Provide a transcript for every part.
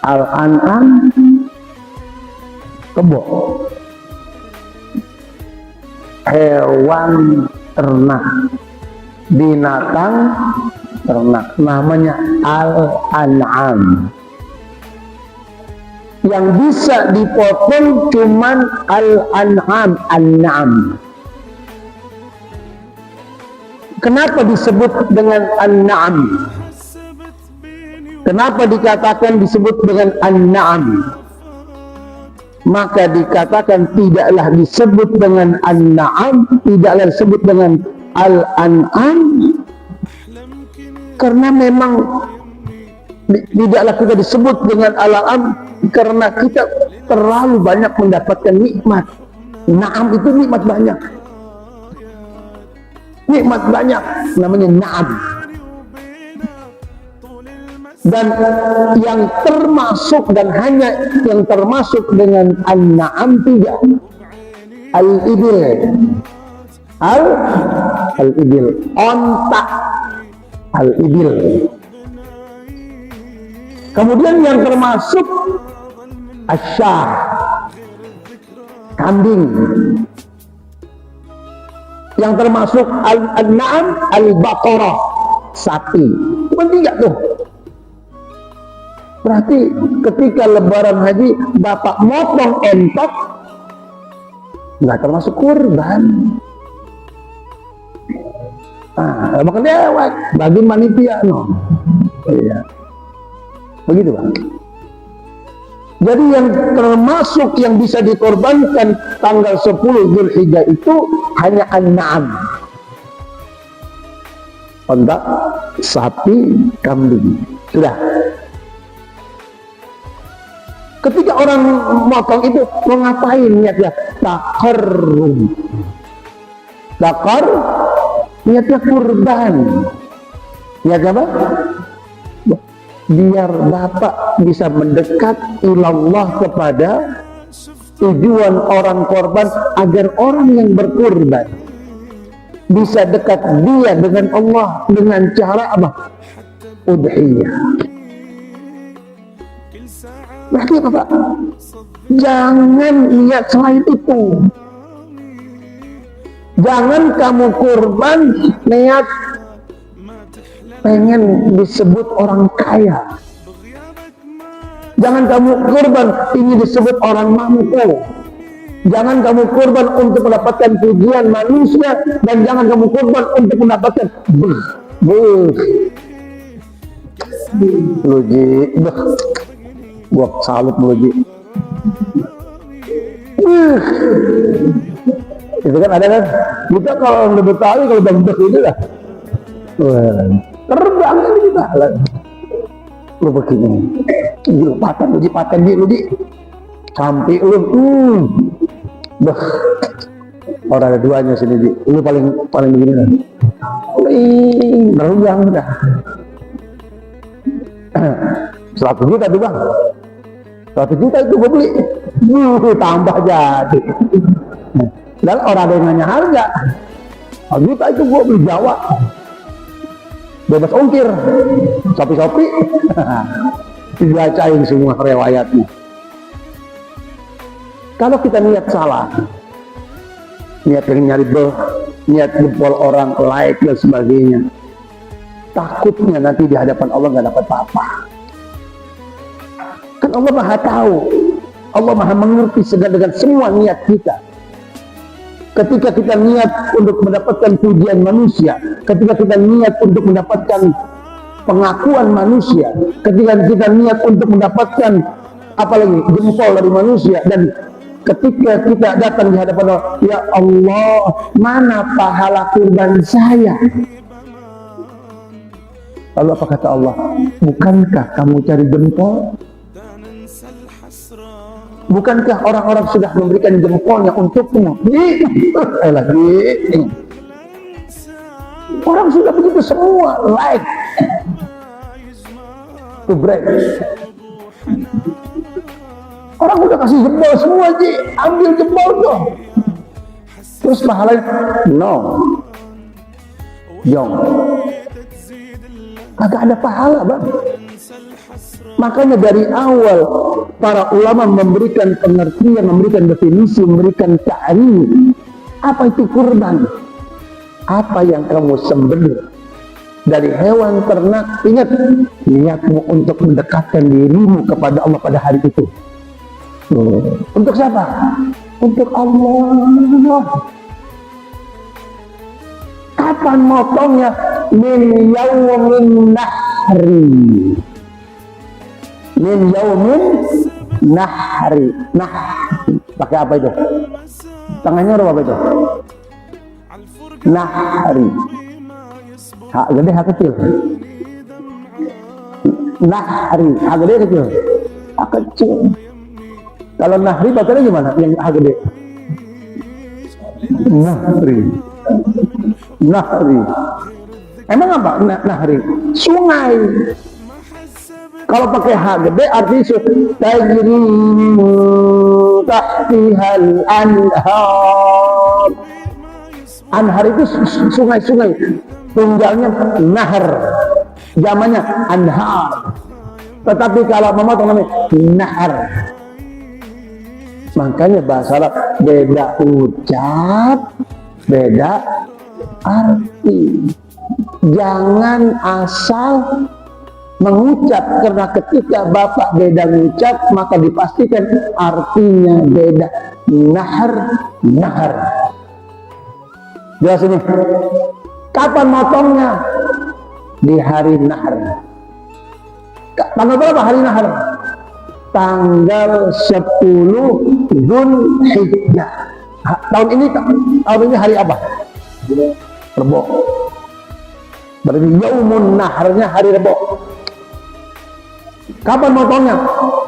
Al-An'am kebo, hewan ternak, binatang ternak, namanya Al-An'am. Yang bisa dipotong cuman Al-An'am, An-Na'am. Kenapa disebut dengan An-Na'am? Kenapa dikatakan disebut dengan An-Na'am? Maka dikatakan tidaklah disebut dengan An-Na'am, tidaklah disebut dengan Al-An'am, karena memang tidaklah kita disebut dengan Al-An'am karena kita terlalu banyak mendapatkan nikmat. Na'am itu nikmat banyak, nikmat banyak, namanya na'am. Dan yang termasuk dan hanya yang termasuk dengan an-na'am tiga: al-ibil, al-ibil, onta, al-ibil. Kemudian yang termasuk asyah, kambing. Yang termasuk al-na'am, al-baqarah, sapi. Cuma tiga tuh. Berarti ketika lebaran haji bapak motong entok, nggak termasuk kurban. Nah, makan dewek bagi manitia no. Iya. Begitu Bang. Jadi yang termasuk yang bisa dikorbankan tanggal 10 Zulhijjah itu hanya an-na'am. Onta, sapi, kambing. Sudah. Ketika orang motong itu mau ngapain niatnya? Taqarrub. Taqar, niatnya kurban. Niatnya apa? Biar bapak bisa mendekat ilallah, kepada tujuan orang korban, agar orang yang berkorban bisa dekat dia dengan Allah dengan cara apa? Udhiyah. Berarti apa Pak? Jangan niat selain itu. Jangan kamu kurban niat pengen disebut orang kaya. Jangan kamu kurban ingin disebut orang mampu. Jangan kamu kurban untuk mendapatkan pujian manusia, dan jangan kamu kurban untuk mendapatkan Luji, gua salut Luji. Itu kan ada kan? Kita kalau orang Betawi kalau bang itu lah. Terbang ini kita lah. Lu begini, lu paten Luji, sampai lu, orang ada duanya sini Ji. Lu paling begini lah. Terbang dah. 100 juta tuh Bang. 100 juta itu gue beli. Tambah jadi. Dan orang ada yang nanya harga. 1 juta itu gue beli Jawa. Bebas ongkir. Sopi-sopi. Dibacain semua riwayatnya. Kalau kita niat salah, niat pengen nyari niat jempol orang, like dan sebagainya, takutnya nanti di hadapan Allah nggak dapat apa-apa. Kan Allah Maha tahu, Allah Maha mengerti dengan semua niat kita. Ketika kita niat untuk mendapatkan pujian manusia, ketika kita niat untuk mendapatkan pengakuan manusia, ketika kita niat untuk mendapatkan apalagi jempol dari manusia, dan ketika kita datang di hadapan Allah, ya Allah, mana pahala kurban saya? Lalu apa kata Allah? Bukankah kamu cari jempol? Bukankah orang-orang sudah memberikan jempolnya untukmu? Orang sudah begitu semua like to break. Orang udah kasih jempol semua Ji, ambil jempol dong. Terus pahalanya no, Yong. Kagak ada pahala, Bang. Makanya dari awal para ulama memberikan pengertian, memberikan definisi, memberikan ta'rif. Apa itu kurban? Apa yang kamu sembelih dari hewan ternak? Ingat, niatmu untuk mendekatkan dirimu kepada Allah pada hari itu. Untuk siapa? Untuk Allah. Kapan motongnya? Min yaumin nahri. Min yaumin nahri. Pakai apa itu? Tangannya apa itu? Nahri. Hak gede, hak kecil. Nahri, hak gede, kecil. Hak kecil. Kalau nahri bacanya gimana? Yang hak gede. Nahri. Emang apa nahri? Sungai. Kalau pakai H gede artinya tajri tahtihal anhar. Anhar itu sungai-sungai. Tunggalnya nahar. Zamannya anhar. Tetapi kalau memotong namanya nahar. Makanya bahasa Arab beda ucap, beda arti. Jangan asal mengucap, karena ketika bapak beda mengucap maka dipastikan artinya beda. Nahar. Jelas ini. Kapan motongnya? Di hari nahar. Tanggal berapa hari nahar? Tanggal 10 Zulhijjah. Tahun ini hari apa? Rebo. Berarti yaumun naharnya hari Rebo. Kapan motongnya?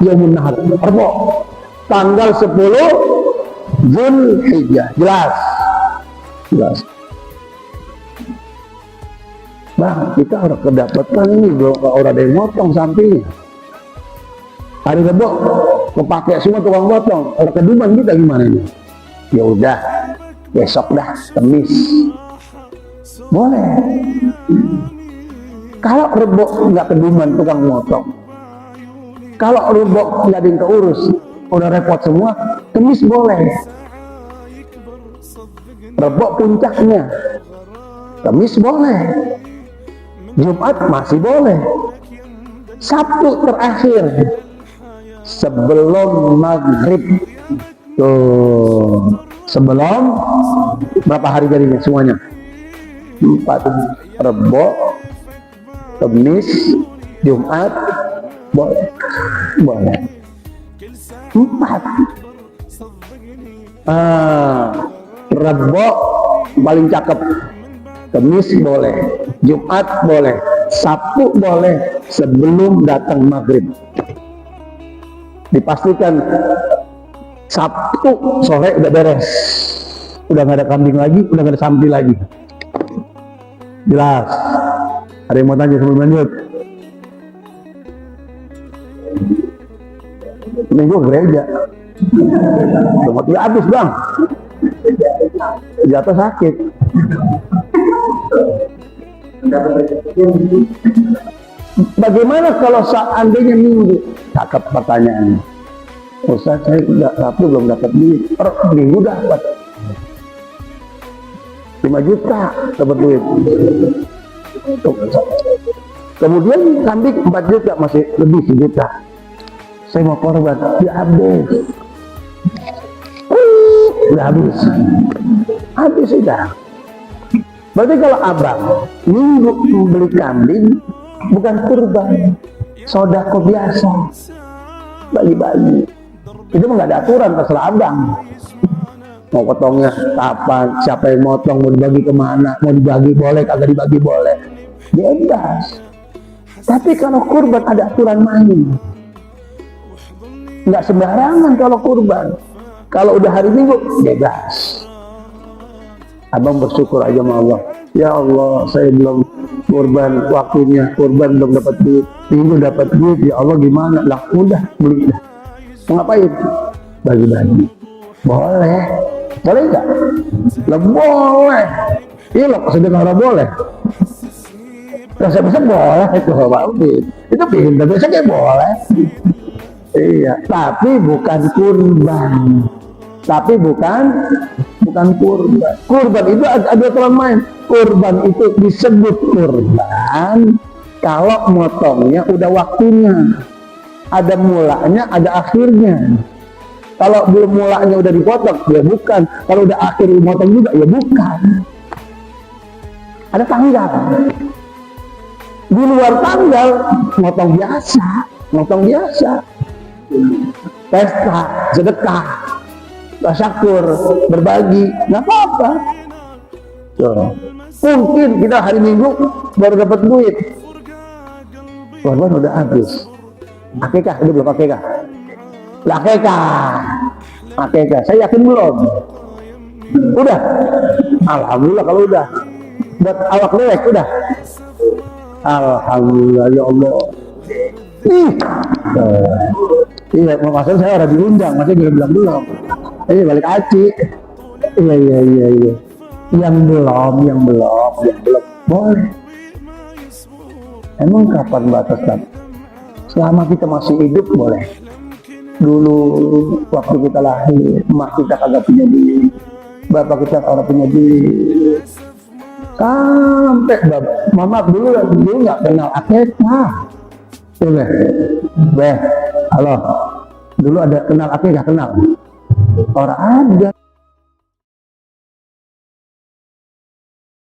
Yaumun nahar, Rebo. Tanggal 10 Zulhijjah. Jelas. Bang, kita orang kedapatan ini belum orang ada yang motong sampingnya. Hari Rebo kepake semua tukang potong. Orang keduman kita gimana ini? Ya udah, besok dah Kamis. Boleh. Kalau Rebo nggak keduman tukang motong, kalau Rebo nggak ada yang keurus, udah repot semua, Kamis boleh. Rebo puncaknya, Kamis boleh. Jumat masih boleh. Sabtu terakhir sebelum maghrib. Tuh, sebelum berapa hari jadinya semuanya? 4. Rebo, Kamis, Jumat boleh. 4. Rebo paling cakep. Kamis boleh, Jumat boleh, Sabtu boleh sebelum datang maghrib. Dipastikan Sabtu sore udah beres, udah nggak ada kambing lagi, udah nggak ada sapi lagi. Jelas. Ada yang mau tanya sebelum lanjut? Minggu gereja. Semua habis, Bang. Jatuh sakit. Bagaimana kalau seandainya Minggu? Cakep pertanyaannya. Ustaz, saya Sabtu belum dapat duit. Minggu dapat 5 juta dapat duit. Kemudian kambing 4 juta, masih lebih sejuta. Saya mau korban, dia habis. Udah habis sudah. Berarti kalau abang Minggu beli kambing bukan kurban, sodako biasa, bagi-bagi. Itu nggak ada aturan, terserah abang. Mau potongnya kapan, siapa yang motong, mau dibagi kemana, mau dibagi boleh, kagak dibagi boleh, bebas. Tapi kalau kurban ada aturan main. Nggak sembarangan kalau kurban. Kalau udah hari Minggu, bebas. Abang bersyukur aja sama Allah. Ya Allah, saya belum kurban waktunya, kurban belum dapat duit. Minggu dapat duit, ya Allah gimana? Lah udah beli dah. Mau ngapain? Bagi-bagi. Boleh. Boleh nggak? Lah boleh. Iya loh, sedekah boleh. Besok-besok boleh itu Pak Udin. Itu pindah besok ya boleh. Iya, tapi bukan kurban. Tapi bukan kurban. Kurban itu ada aturan main. Kurban itu disebut kurban kalau motongnya udah waktunya. Ada mulanya, ada akhirnya. Kalau belum mulanya udah dipotong, ya bukan. Kalau udah akhir motong juga, ya bukan. Ada tanggal. Di luar tanggal, motong biasa. Pesta, sedekah, tasakur, berbagi, nggak apa-apa. Mungkin kita hari Minggu baru dapat duit, korban udah habis. Akikah, ini belum akikah. Akikah, saya yakin belum. Udah, alhamdulillah kalau udah. Buat awak lewek udah. Alhamdulillah ya Allah. Iya, maksud saya orang diundang, masih belum. Ini balik aci. Iya. Yang belum. Boleh. Emang kapan batas kan? Selama kita masih hidup boleh. Dulu waktu kita lahir, emak kita kagak punya duit, bapak kita kagak punya duit. Sampai bapak, mama dulu nggak kenal akikah. Halo, dulu ada kenal akikah kenal? Orang ada.